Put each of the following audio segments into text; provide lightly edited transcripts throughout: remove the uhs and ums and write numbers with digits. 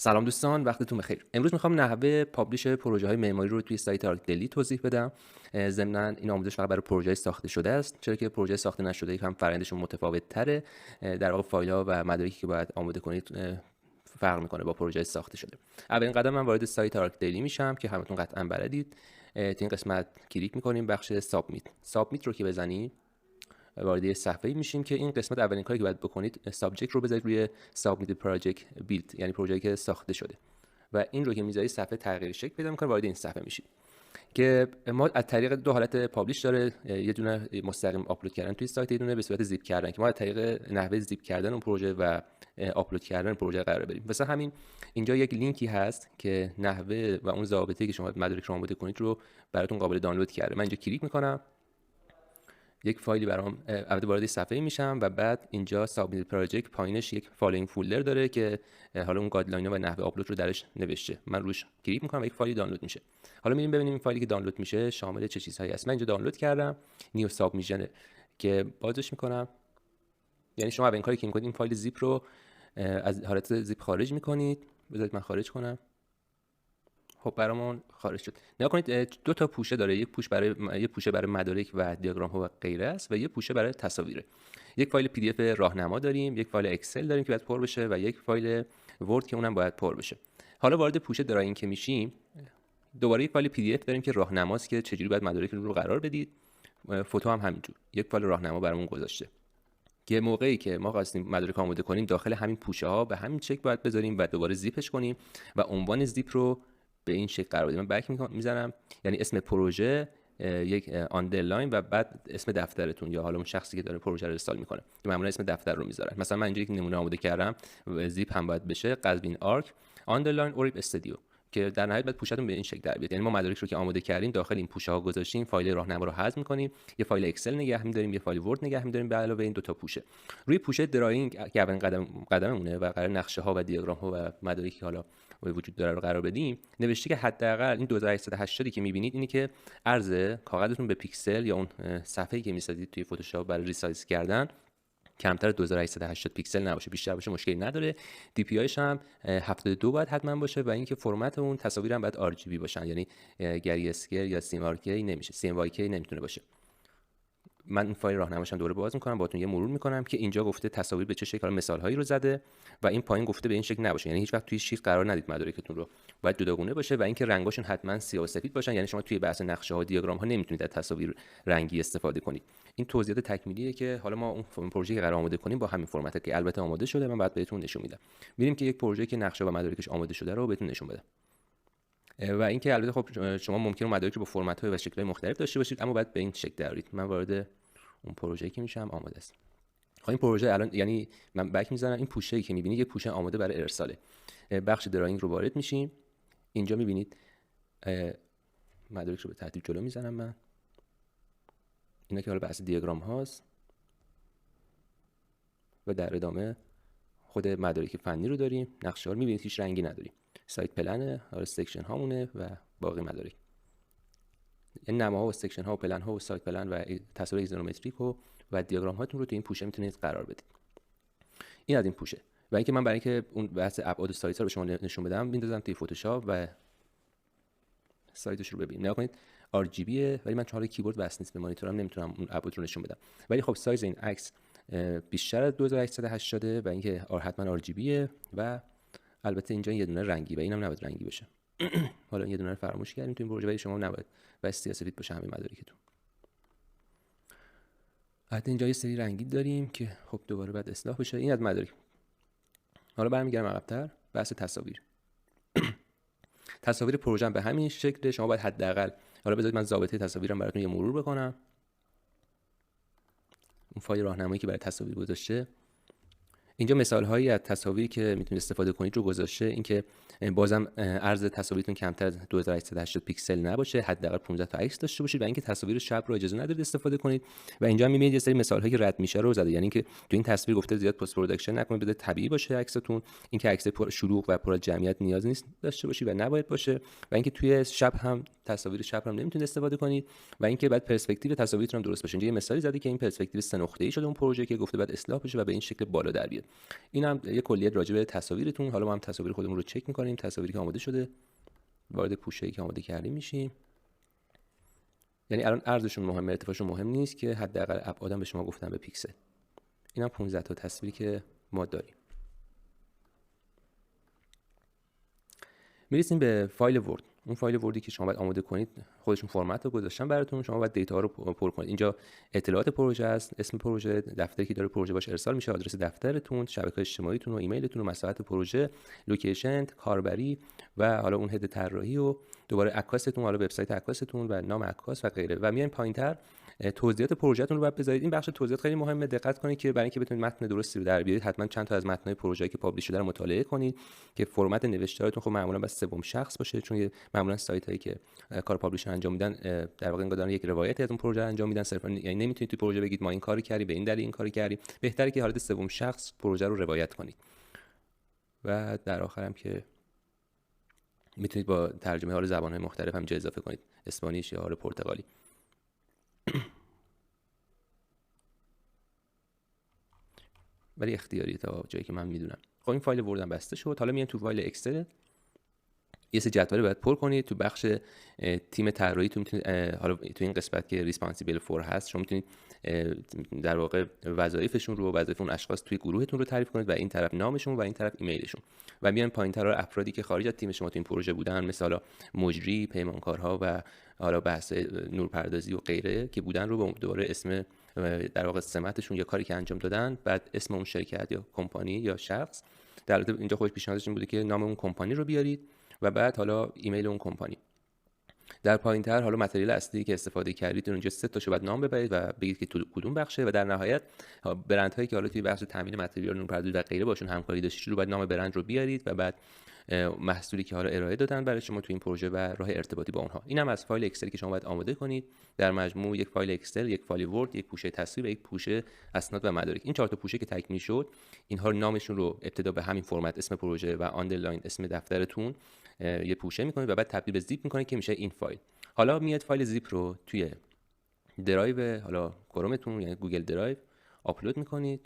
سلام دوستان، وقتتون بخیر. امروز میخوام نحوه پابلیش پروژه های معماری رو توی سایت آرکیدلی توضیح بدم. ضمناً این آموزش فقط برای پروژه ساخته شده است، چرا که پروژه ساخته نشده یکم فرآیندشون متفاوت تره. در واقع فایل ها و مدارکی که باید آماده کنید فرق میکنه با پروژه ساخته شده. اولین قدم من وارد سایت آرکیدلی میشم که همتون قطعا بلدید. تو این قسمت کلیک میکنیم بخش سابمیت رو که بزنید وارد صفحه‌ای میشیم که این قسمت اولین کاری که باید بکنید سابجکت رو بذارید روی سابمیت پروژه بیلد، یعنی پروژه‌ای که ساخته شده و این رو که میذارید صفحه تغییر شکل پیدا میکنه. وارد این صفحه میشید که ما از طریق دو حالت پابلیش داره، یه دونه مستقیم آپلود کردن توی سایت، یه دونه به صورت زیپ کردن که ما از طریق نحوه زیپ کردن اون پروژه و آپلود کردن پروژه قرار بریم. مثلا همین اینجا یک لینکی هست که نحوه و اون ضوابطی که شما مدارک رو آماده کنید رو براتون قابل دانلود کرده. من اینجا کلیک میکنم، یک فایلی برام وارد صفحه میشم و بعد اینجا سابمیت پروژه پایینش یک فالوینگ فولدر داره که حالا اون گایدلاین و نحوه آپلود رو درش نوشته. من روش کلیک میکنم و یک فایلی دانلود میشه. حالا میریم ببینیم این فایلی که دانلود میشه شامل چه چیزهایی است. من اینجا دانلود کردم نیو سابمیشن که بازش میکنم، یعنی شما اولین کاری که میکنید این فایل زیپ رو از حالت زیپ خارج میکنید. بذارید من خارج کنم. خب برامون خارج شد. نگاه کنید دو تا پوشه داره، یک پوشه برای مدارک و دیاگرام ها و غیره است و یک پوشه برای تصاویر. یک فایل پی دی اف راهنما داریم، یک فایل اکسل داریم که باید پر بشه و یک فایل ورد که اونم باید پر بشه. حالا وارد پوشه دراینگ که میشیم دوباره یک فایل پی دی اف داریم که راهنماست که چجوری باید مدارک رو قرار بدید. فوتو هم همینجور یک فایل راهنما برامون گذاشته که موقعی که ما خواستیم مدارک آماده کنیم داخل همین پوشه ها به همین شکل باید بذاریم و دوباره زیپش کنیم و عنوان زیپ رو به این شکل قرار بدیم. من بک میزنم، یعنی اسم پروژه، یک آندرلاین و بعد اسم دفترتون یا حالا اون شخصی که داره پروژه رو ارسال میکنه که معمولا اسم دفتر رو میذارن. مثلا من اینجا یک نمونه آماده کردم، زیپ هم باید بشه قزوین آرک آندرلاین اوریب استودیو که در نهایت بعد پوشتون به این شکل در بیاد. یعنی ما مدارک رو که آماده کردیم داخل این پوشه ها گذاشتیم، فایل راهنما رو حذف می‌کنیم، یه فایل اکسل نگه می‌داریم، یه فایل ورد نگه می‌داریم به علاوه این دو تا پوشه. روی پوشه دراینگ که اولین قدممونه و قرار نقشه ها و دیاگرام ها و مدارکی که حالا وجود داره رو قرار بدیم، نوشته که حداقل این 2880 که می‌بینید اینی که عرض کاغذتون به پیکسل یا اون صفحه‌ای که می‌سازید توی فتوشاپ برای ریسایز کردن کمتر 2880 پیکسل نباشه، بیشتر باشه مشکلی نداره. دی پی آیش هم 72 باید حتما باشه و اینکه فرمت اون تصاویر هم باید آر جی بی باشن، یعنی گری اسکیل یا سی ام آر کی نمیشه، سی ام وای کی نمیتونه باشه. من این فایل راهنماش هم دوباره باز میکنم، باهاتون یه مرور میکنم که اینجا گفته تصاویر به چه شکل، مثال هایی رو زده و این پایین گفته به این شکل نباشه، یعنی هیچ وقت توی شیت قرار ندید مدارکتون رو، باید جداگونه باشه و اینکه رنگاشون حتما سیاه و سفید باشن، یعنی شما توی بحث نقشه ها و دیاگرام ها نمیتونید از تصاویر رنگی استفاده کنید. این توضیحات تکمیلیه که حالا ما اون پروژه که قرار آماده کنیم با همین فرمته که البته آماده شده، من بعد بهتون نشون میدم. میریم که یک پروژه که نقشه و مدارکش آماده شده رو بهتون نشون بدم. و اینکه البته خب شما ممکنه مدارک رو با فرمت‌های و شکل‌های مختلف داشته باشید، اما بعد به این شکل درارید. من وارد اون پروژه‌ای که میشم آماده است. خب این پروژه الان، یعنی من بک میزنم، این پوشه‌ای که می‌بینید یه پوشه آماده برای ارساله. بخش دراینگ رو وارد میشیم. اینجا می‌بینید مدارک رو به ترتیب جلو میزنم من. اینا که حالا بحث دیاگرام هاست و در ادامه خود مدارک فنی رو داریم. نقشه ها رو می‌بینید هیچ رنگی نداریم. سایت پلن، حالا سکشن هامونه و باقی مدارک. این نماها و سکشن ها و پلن ها و سایت پلن و تصاویر ایزومتریک و دیاگرام هاتون رو تو این پوشه میتونید قرار بدید. این از این پوشه. و اینکه من برای اینکه اون بحث ابعاد سایت ها رو به شما نشون بدم میندازم توی فتوشاپ و سایتش رو ببینید. نگاه کنید آر جی بیه، ولی من چون حالا کیبورد وصل نیست به مانیتورم نمیتونم اون ابعاد رو نشون بدم. ولی خب سایز این عکس بیشتر از 2880 و اینکه حتما آر جی بیه و البته اینجا یه دونه رنگی و اینم نباید رنگی بشه. حالا یه دونه رو فراموش کردیم تو این پروژه، ولی شما نباید و سیاسفید باشه همین مدارکتون. حتی اینجا یه سری رنگی داریم که خب دوباره بعد اصلاح بشه. این از مدارک. حالا برمیگردم عقب‌تر، بحث تصاویر. تصاویر پروژه به همین شکل شما باید حداقل، حالا بذارید من ضابطه تصاویرم براتون یه مرور بکنم. اون فایل راهنمایی که برای تصاویر گذاشته، اینجا مثال هایی از تصاویری که میتونید استفاده کنید رو گذاشته. اینکه بازم عرض تصاویرتون کمتر از 2880 پیکسل نباشه، حداقل 15 تا عکس داشته باشید و اینکه تصاویر شب رو اجازه ندارید استفاده کنید. و اینجا میبینید یه سری مثال هایی که رد میشه رو زده، یعنی اینکه تو این تصویر گفته زیاد پست پروداکشن نکنید، بده طبیعی باشه عکستون، اینکه عکس پر شلوغ و پر از جمعیت نیاز نیست داشته باشید و نباید باشه، و اینکه توی شب هم تصاویر چپ رو هم نمیتونید استفاده کنید و اینکه بعد پرسپکتیو تصاویرتون هم درست باشه. اینجا یه مثالی زده که این پرسپکتیو 3 نقطه‌ای شده اون پروژه که گفته بعد اصلاح بشه و به این شکل بالا در بیاد. این هم یه کلیت راجع به تصاویرتون. حالا ما هم تصاویر خودمون رو چک می‌کنیم، تصاویری که آماده شده وارد پوشه‌ای که آماده کردیم میشیم. یعنی الان عرضشون مهمه، ارتفاعشون مهم نیست که حداقل ابعادم به شما گفتم به پیکسل. اینا 15 تا تصویری که ما داریم. میرسیم به فایل ورد. اون فایل وردی که شما باید آماده کنید خودشون فرمت رو گذاشتن براتون، شما باید دیتا رو پر کنید. اینجا اطلاعات پروژه است، اسم پروژه، دفتری که داره پروژه باشه ارسال میشه، آدرس دفترتون، شبکه‌های اجتماعیتون و ایمیلتون و مساحت پروژه، لوکیشن، کاربری و حالا اون هد طراحی و دوباره عکاستون، حالا وبسایت عکاستون و نام عکاس و غیره. و میایم پایینتر توضیحات پروژهتون رو باید بذارید. این بخش توضیحات خیلی مهمه، دقت کنید که برای اینکه بتونید متن درستی رو در بیارید حتما چند تا از متن‌های پروژه‌ای که پابلیش شده رو مطالعه کنید که فرمت نوشتارتون خب معمولا بس سوم شخص باشه، چون معمولا سایتایی که کار پابلیش انجام میدن در واقع انگار دارن یک روایتی از اون پروژه انجام میدن، صرفا یعنی نمیتونید تو پروژه بگید ما این کارو کردیم به این دلیل این کارو کردیم. بهتره که حالت سوم شخص پروژه رو روایت کنید. و در آخرم که میتونید با ترجمه حال زبان‌های مختلف هم اضافه کنید، اسپانیش یا حال پرتغالی. ولی اختیاری تا جایی که من میدونم. خب این فایل وردم بسته شد. حالا میایم تو فایل اکسل، یه سری جدول باید پر کنید. تو بخش تیم طراحی تو میتونید حالا تو این قسمت که ریسپانسیبل فور هست شما میتونید در واقع وظایفشون رو، وظایف اون اشخاص توی گروهتون رو تعریف کنید و این طرف نامشون و این طرف ایمیلشون. و میان پایین‌تر افرادی که خارج از تیم شما تو این پروژه بودن، مثلا مجری، پیمانکارها و حالا بحث نورپردازی و غیره که بودن رو به دوباره اسم در واقع سمتشون یا کاری که انجام دادن، بعد اسم اون شرکت یا کمپانی یا شخص. در البته اینجا خودش پیشنهادش این بوده که نام اون کمپانی رو بیارید و بعد حالا ایمیل اون کمپانی. در پایین‌تر حالا متریال اصلی که استفاده کردید اونجا 3 تاشو بعد نام ببرید و بگید که تو کدوم بخشه و در نهایت برندهایی که حالا توی بخش تامین متریال نورپردازی و غیره باشون همکاری داشتید رو بعد نام برند رو بیارید و بعد محصولی که حالا ارائه دادن برای شما تو این پروژه و راه ارتباطی با اونها. اینم از فایل اکسلی که شما باید آماده کنید. در مجموع یک فایل اکسل، یک فایل ورد، یک پوشه تصویر و یک پوشه اسناد و مدارک. این 4 تا پوشه که تکمیل شد، اینها رو نامشون رو ابتدا به همین فرمت اسم پروژه و آندرلاین اسم دفترتون یه پوشه میکنید و بعد تبدیل به زیپ میکنید که میشه این فایل. حالا میاد فایل زیپ رو توی درایو حالا کرومتون یعنی گوگل درایو آپلود میکنید.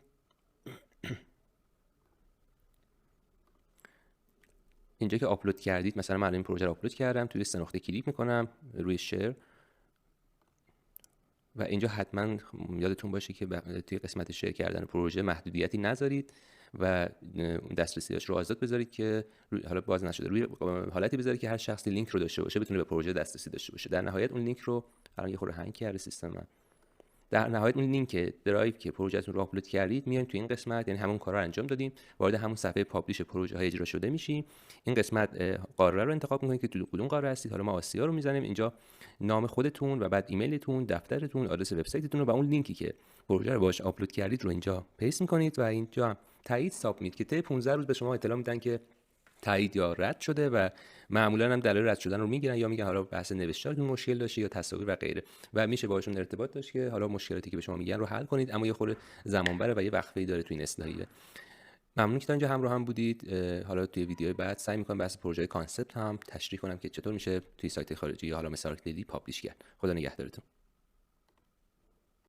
اینجا که آپلود کردید، مثلا من این پروژه رو آپلود کردم، توی 3 نقطه کلیک میکنم روی شیر و اینجا حتما یادتون باشه که توی قسمت شیر کردن پروژه محدودیتی نذارید و دسترسیش رو آزاد بذارید که حالا باز نشده، روی حالتی بذارید که هر شخصی لینک رو داشته باشه بتونه به پروژه دسترسی داشته باشه. در نهایت اون لینک رو الان یه خورده هنگ کرده سیستم من. در نهایت اون لینک درایو که پروژهتون رو آپلود کردید میایم تو این قسمت، یعنی همون کارا رو انجام دادیم، وارد همون صفحه پابلیش پروژه های اجرا شده میشیم. این قسمت قاره رو انتخاب میکنید که تو کدوم قاره هستید. حالا ما آسیا رو میزنیم. اینجا نام خودتون و بعد ایمیلتون، دفترتون، آدرس وبسایتتون رو و اون لینکی که پروژه رو باهاش آپلود کردید رو اینجا پیست میکنید و اینجا تایید سابمیت که طی 15 روز به شما اطلاع میدن که تایید یا رد شده و معمولا هم دلایل رد شدن رو میگیرن یا میگن حالا بحث نوشتارتون مشکل داشته یا تصاویر و غیره و میشه باهاشون ارتباط داشت که حالا مشکلاتی که به شما میگن رو حل کنید. اما یه خورده زمان بره و یه وقفه‌ای داره تو این اصلاحیه. ممنون که تا اینجا همراه هم بودید. حالا توی ویدیوهای بعد سعی می‌کنم بحث پروژه کانسپت هم تشریح کنم که چطور میشه توی سایت خارجی یا حالا مثل آرکیدلی پابلیش کرد. خدا نگهدارتون.